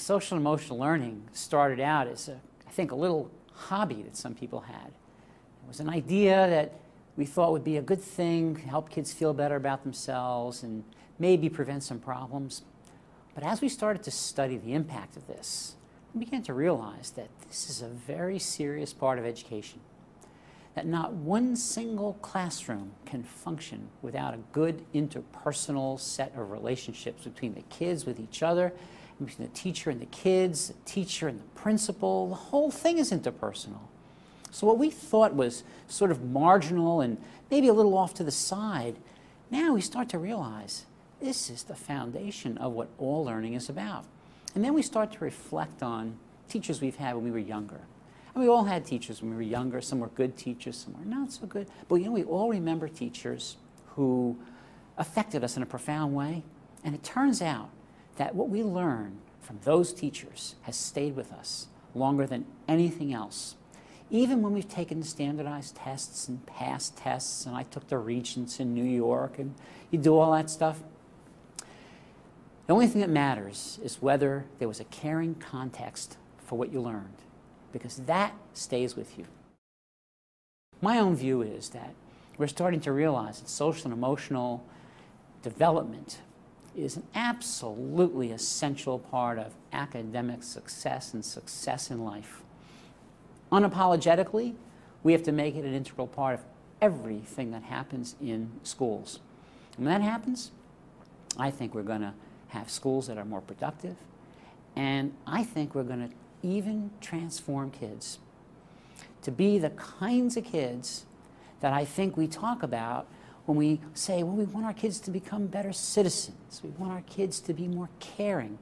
social and emotional learning started out as, I think, a little hobby that some people had. It was an idea that we thought would be a good thing, help kids feel better about themselves and maybe prevent some problems. But as we started to study the impact of this, we began to realize that this is a very serious part of education, that not one single classroom can function without a good interpersonal set of relationships between the kids with each other, and between the teacher and the kids, the teacher and the principal. The whole thing is interpersonal. So what we thought was sort of marginal and maybe a little off to the side, now we start to realize this is the foundation of what all learning is about. And then we start to reflect on teachers we've had when we were younger. And we all had teachers when we were younger. Some were good teachers, some were not so good. But you know, we all remember teachers who affected us in a profound way. And it turns out that what we learn from those teachers has stayed with us longer than anything else. Even when we've taken standardized tests and passed tests, and I took the Regents in New York, and you do all that stuff, the only thing that matters is whether there was a caring context for what you learned, because that stays with you. My own view is that we're starting to realize that social and emotional development is an absolutely essential part of academic success and success in life. Unapologetically, we have to make it an integral part of everything that happens in schools. And when that happens, I think we're going to have schools that are more productive, and I think we're going to even transform kids to be the kinds of kids that I think we talk about when we say, well, we want our kids to become better citizens. We want our kids to be more caring.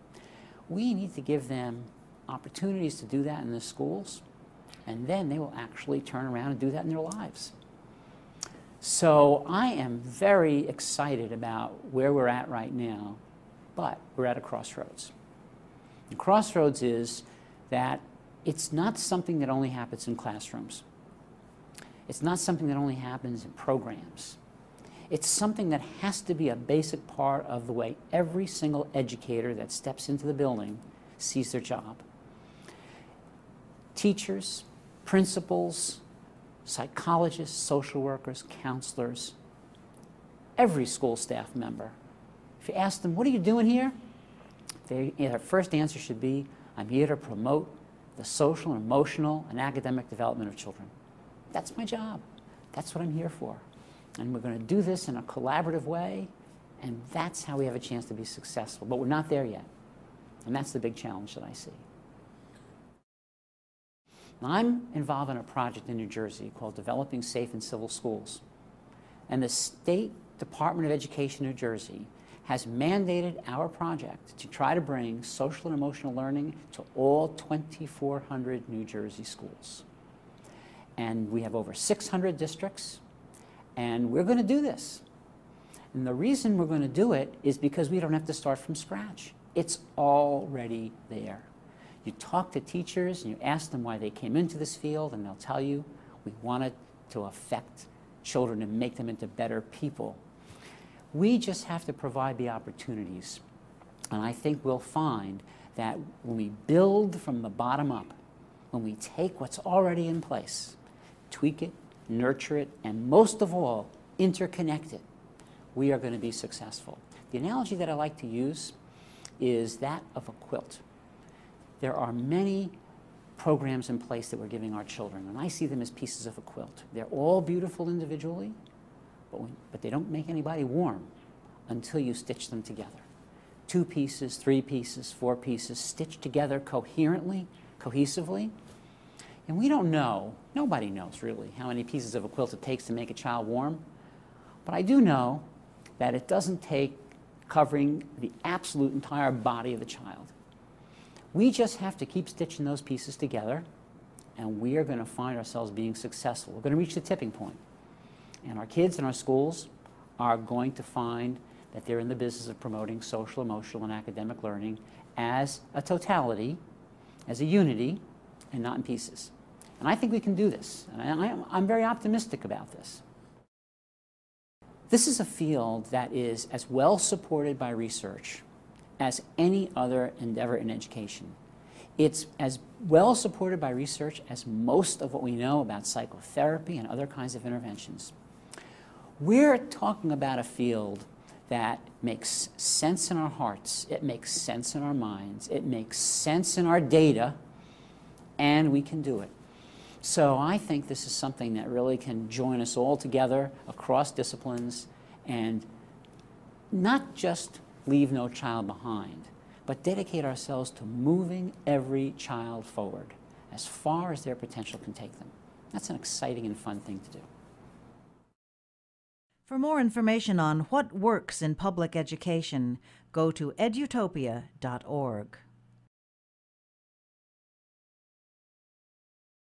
We need to give them opportunities to do that in the schools, and then they will actually turn around and do that in their lives. So I am very excited about where we're at right now, but we're at a crossroads. The crossroads is that it's not something that only happens in classrooms. It's not something that only happens in programs. It's something that has to be a basic part of the way every single educator that steps into the building sees their job. Teachers, principals, psychologists, social workers, counselors, every school staff member. If you ask them, what are you doing here? Their first answer should be, I'm here to promote the social and emotional and academic development of children. That's my job. That's what I'm here for. And we're going to do this in a collaborative way, and that's how we have a chance to be successful. But we're not there yet. And that's the big challenge that I see. Now, I'm involved in a project in New Jersey called Developing Safe and Civil Schools. And the State Department of Education, New Jersey, has mandated our project to try to bring social and emotional learning to all 2,400 New Jersey schools. And we have over 600 districts, and we're going to do this. And the reason we're going to do it is because we don't have to start from scratch. It's already there. You talk to teachers and you ask them why they came into this field, and they'll tell you, we wanted to affect children and make them into better people. We just have to provide the opportunities. And I think we'll find that when we build from the bottom up, when we take what's already in place, tweak it, nurture it, and most of all, interconnect it, we are going to be successful. The analogy that I like to use is that of a quilt. There are many programs in place that we're giving our children, and I see them as pieces of a quilt. They're all beautiful individually, but they don't make anybody warm until you stitch them together. 2 pieces, 3 pieces, 4 pieces, stitched together coherently, cohesively. And we don't know, nobody knows really, how many pieces of a quilt it takes to make a child warm. But I do know that it doesn't take covering the absolute entire body of the child. We just have to keep stitching those pieces together, and we are going to find ourselves being successful. We're going to reach the tipping point. And our kids in our schools are going to find that they're in the business of promoting social, emotional, and academic learning as a totality, as a unity, and not in pieces. And I think we can do this. And I'm very optimistic about this. This is a field that is as well supported by research as any other endeavor in education. It's as well supported by research as most of what we know about psychotherapy and other kinds of interventions. We're talking about a field that makes sense in our hearts, it makes sense in our minds, it makes sense in our data, and we can do it. So I think this is something that really can join us all together across disciplines and not just leave no child behind, but dedicate ourselves to moving every child forward as far as their potential can take them. That's an exciting and fun thing to do. For more information on what works in public education, go to edutopia.org.